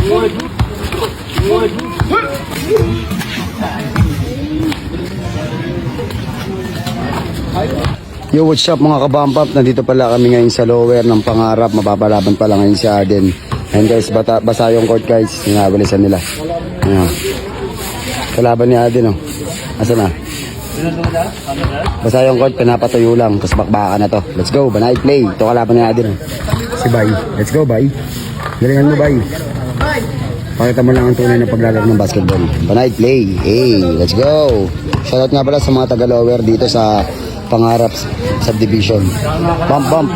Yo, what's up mga kabampap? Nandito pala kami ngayon sa lower ng Pangarap. Mapapalaban pala ngayon si Aden. And guys, basa yung court guys. Hinabalisan nila. Ayan. Kalaban ni Aden, oh. Asa na? Basa yung court, pinapatuyo lang. Tapos bakbaka na to. Let's go, Banay play. Ito kalaban ni Aden, oh. Si Bay. Let's go, Bay. Galingan mo, Bay. Pakita mo lang ang tunay na paglalaro ng basketball. Banay play. Hey, let's go. Shoutout nga pala sa mga taga-lower dito sa Pangarap Subdivision. Bump.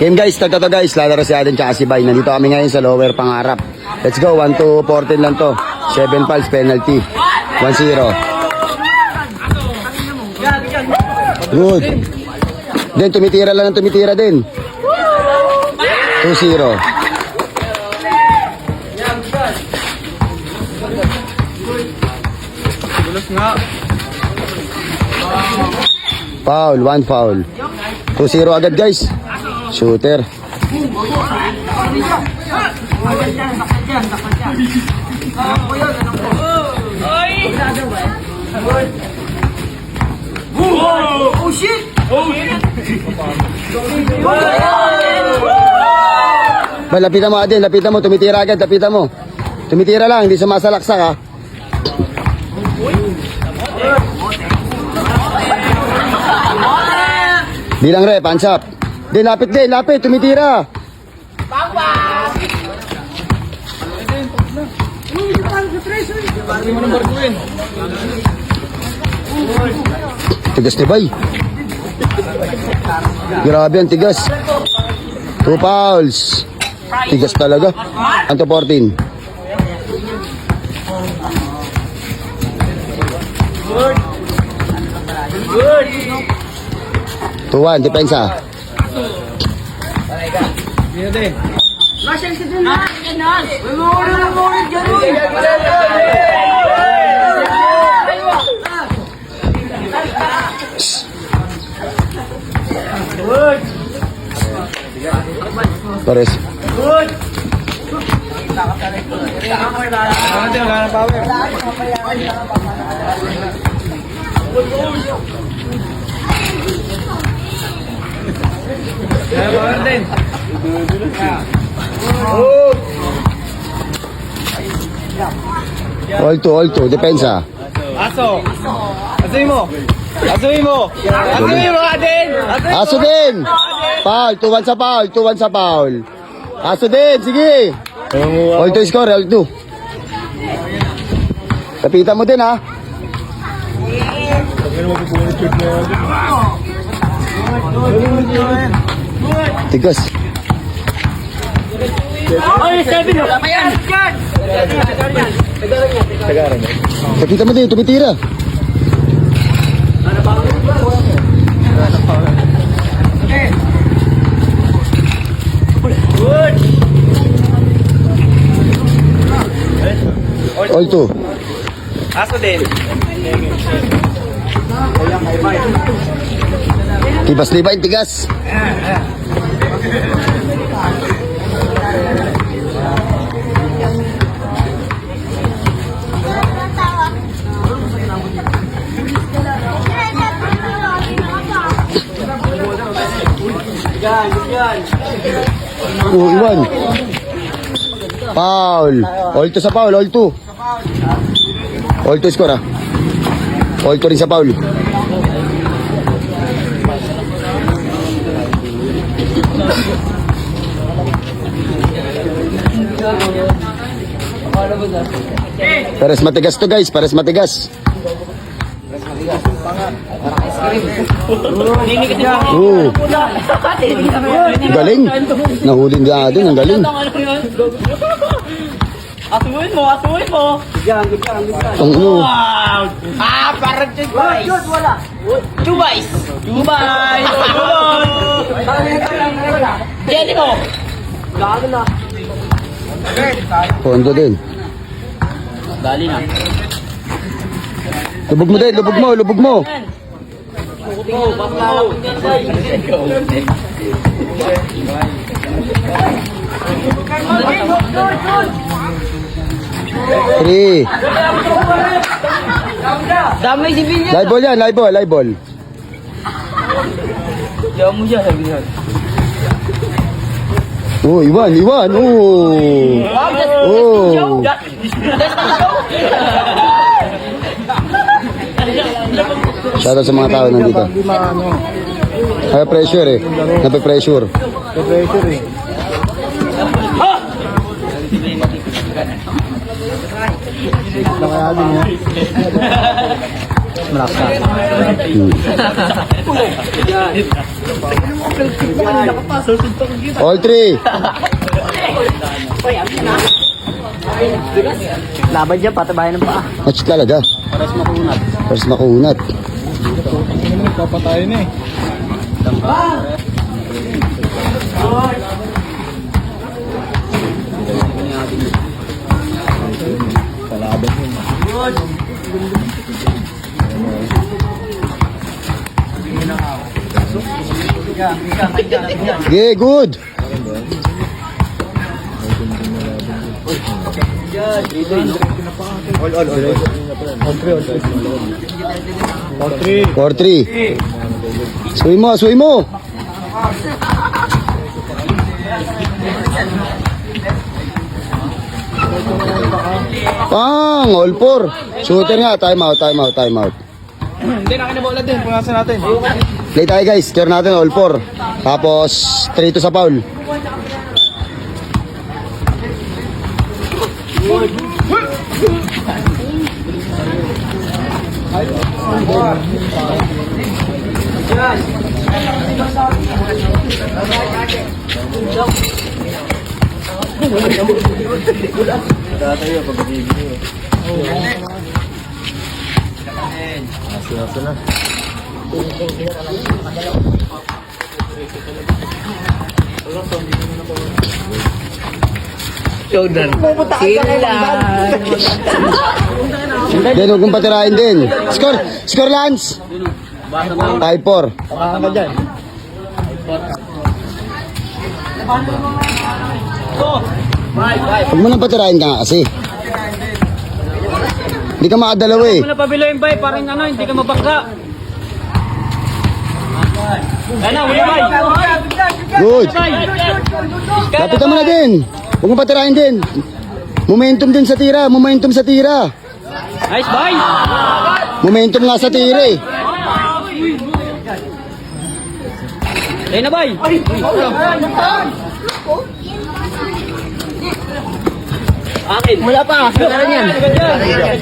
Game guys, tagto guys. Lalaro si Aden tsaka si Bay. Nandito kami ngayon sa lower Pangarap. Let's go, 1 to 14 lang to. 7 fouls, penalty. 1-0. Good. Then tumitira lang ng tumitira din. 2-0. Foul, 1 foul. 2-0 agad guys. Shooter. Oh shit! Lapitan mo Aden, lapitan mo, tumitira agad, lapitan mo. Tumitira lang, hindi sumasalaksak ha. Bilang rep, hands up. Din, lapit, tumitira. Tigas ni Bay. Grabe ang tigas. 2 fouls. Tigas talaga. Anto 14. Good. 2-1, depensa. Pares. Good. All two, depensa. Asuhin mo, Aden! Aso din! Foul, 2-1 sa foul, 2-1 sa foul. Aso din, sige! All two score, all two. Lapitan mo din ha. Tigas. Ay, 7! Lapayan! Lapitan mo din, tumitira. Good! All two. Aso din. Tibas libain, tigas. Iwan. Foul. All two sa foul, all two. All two score ah. All two rin sa foul. Pares matigas to guys, pares matigas. Galing. Nahuli niya din, ang galing. Asuhin mo. Ang ulo. Wow! Parang Chubais. Chubais. Jenny mo. Pondo din. Dali na. Lubog mo din, lubog mo. Bakla lang din. Three. Damay si Vinyan. Live ball yan, live ball, live ball. Diyan mo siya, sabi niya. Oh, Iwan. Oh. Oh. Shoutout sa mga tao nandito. Pressure eh. Nape-pressure. All three. Laban dyan, patabayan ng paa. Match talaga. Paras makunat. Papatayin eh. Yeah, good. All three. Suwi mo. Pang, all four. Shooter nga, time out. Hindi na kinabola din. Punasan natin. Play tayo guys, clear natin all four. Tapos, 3 to sa foul. Jordan. Sila. Then, huwag mong patirahin din. Score Lance. 5-4. Pakaka dyan. Huwag mo nang patirahin ka nga kasi. Hindi ka makadalawa eh. Wala pa bilo yung bay, parang ano, hindi ka mabangga. Ano, wala bay. Good. Lapitan mo na din. Huwag mo patirahin din. Momentum din sa tira. Nice bay. Momentum nga sa tira eh. Ayun na bay. Akin. Wala pa. Kailan yan?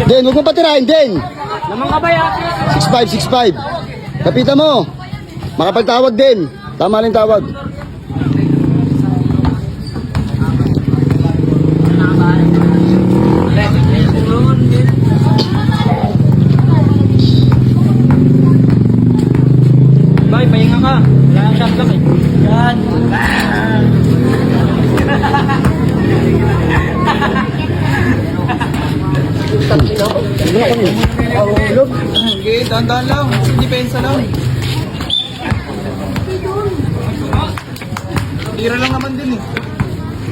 Den, huwag mo patirahin din. Lamang ka bay 6'5". Lapitan mo. Makapagtawag din. Tama lang tawag. Bay, pahinga ka. Wala nang shot lang eh. Yan. Okay, dahan-dahan lang. Depensa lang. Tira lang naman din eh.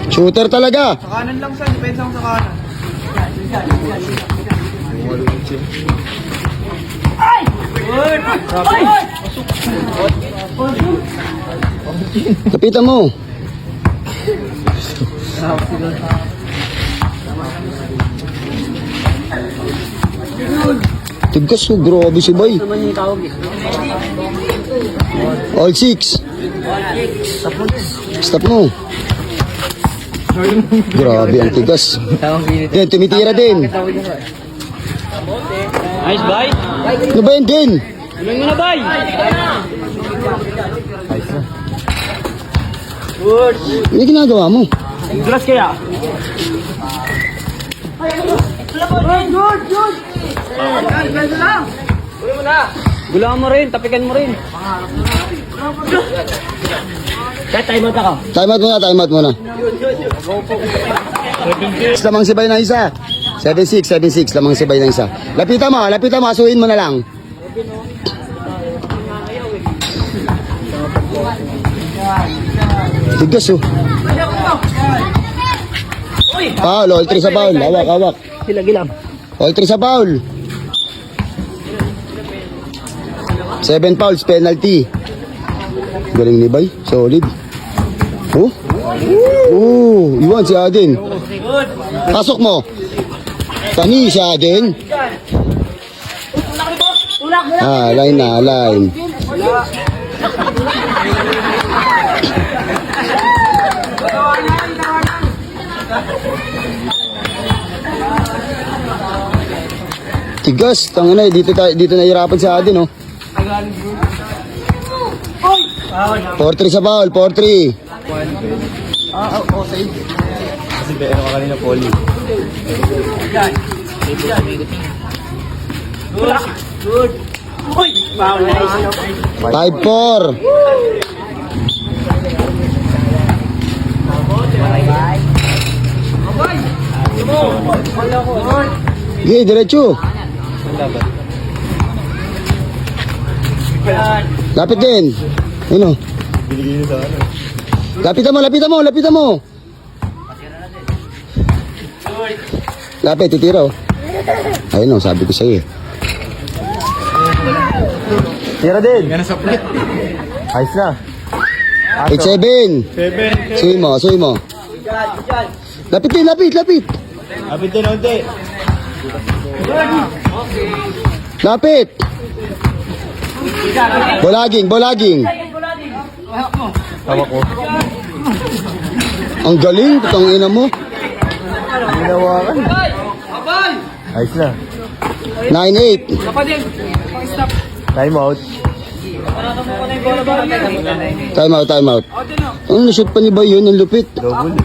Shooter talaga. Sa kanan lang sa, depensa ko sa kanan. Lapitan mo. Tigas ko, grabe si Bay. All 6. Stop mo. Grabe ang tigas. Yan, tumitira din. Nice bay. Ano ba yun din? Tuloy mo na bay. Ano ginagawa mo? Glass kaya. Gulaan mo rin, tapikan mo rin. Kaya time out ako. Time out muna. Lamang si Bay na isa. 7-6, lamang si Bay na isa. Lapitan mo, asuhin mo na lang. Tigas oh. Foul, all 3 sa foul. Hawak, hawak. Sila gilang. All 3 sa foul. 7 fouls, penalty. Galing ni Bay, solid. Oh. Oh, iwan si Aden. Pasok mo. Tani si Aden. Line na, line. Tigas, tangina dito nahirapan si Aden, oh. 4-3 sa foul, 4-3. Kasi ano ka kanina, Poli. 5-4. Okay, diretso. Lapit din. Ano? Binigay niyo sa ano. Lapitan mo. Lapit, titira, oh. Ayun, oh, sabi ko sa'yo, eh. Tira din. Yan sa plate. Ayos na. 8-7. 7. Suwi mo. Lapit din, lapit. Abit din, onti. Lapit. Bolaging. Tawag ko. Ang galing, putang ina mo. Ginawakan. Ayos na. 9-8. Time out. Time out. Ano, na-shoot pa ni Bay yun, ang lupit. Double.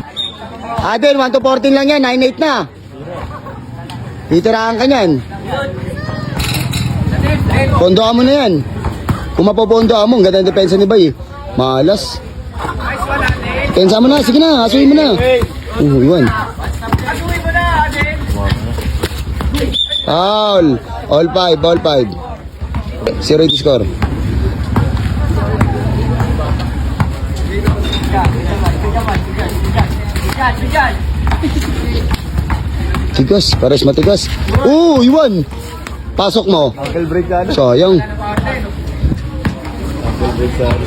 Aden, 1-14 lang yan, 9-8 na. Titirahan ka niyan. Pondoan mo na yan. Kung mapopondoan mo, ang ganda ng depensa ni Bay. Malas. Pensa mo na, sige na, asuhin mo na. Iwan. Foul. All 5. 0 yung score. Tigas, pares matigas. Iwan. Pasok mo. Uncle break ka na. Sayang. Uncle break ka na.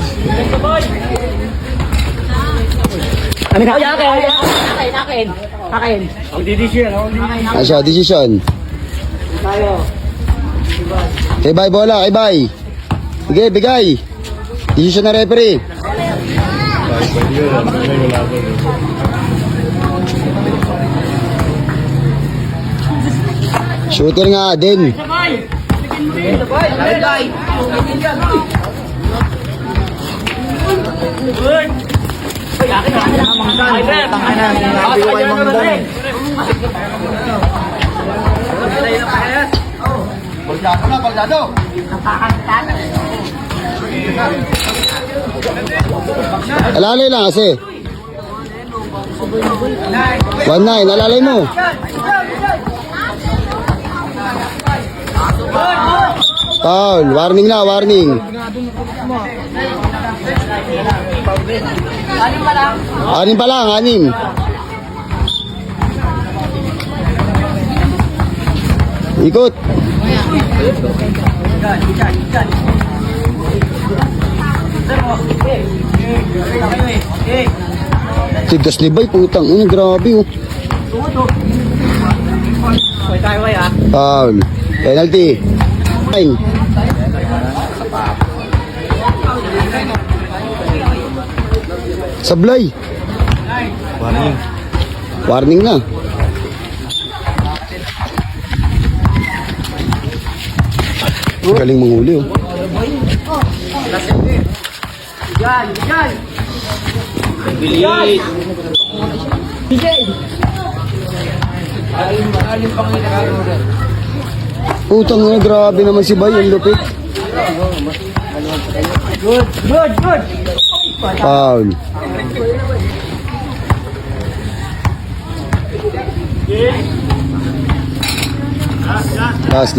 Akin. Ang didisyon. Asya, decision. Kay Bay bola, kay Bay. Sige, bigay. Decision na referee. Shooter nga din. Alalay lang kasi. 1-9, alalay mo. Foul, warning na, warning. Anim pa lang, anim. Ikot. Tigas ni Bay, putang. Grabe, oh. Foul. Penalty. Fine. Sablay. Warning. Warning na. Galing manghuli, oh. Bilis. Putang na, grabe naman si Bay, ang lupit. Good. Foul.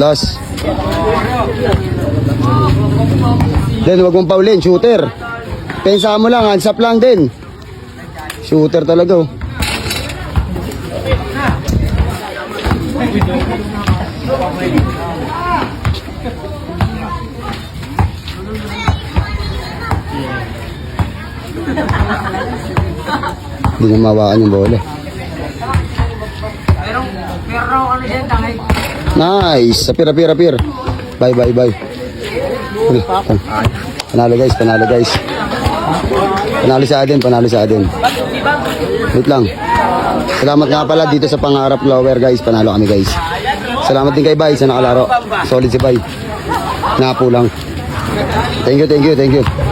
Last. Then, wag mong paulin, shooter. Pensa mo lang, hands up lang din. Shooter talaga, oh. Hindi na mawakan yung bola. Nice! Apir. Bye. Uy, panalo guys. Panalo sa atin. Wait lang. Salamat nga pala dito sa Pangarap Lower guys. Panalo kami guys. Salamat din kay Bay sa nakalaro. Solid si Bay. Napo lang. Thank you.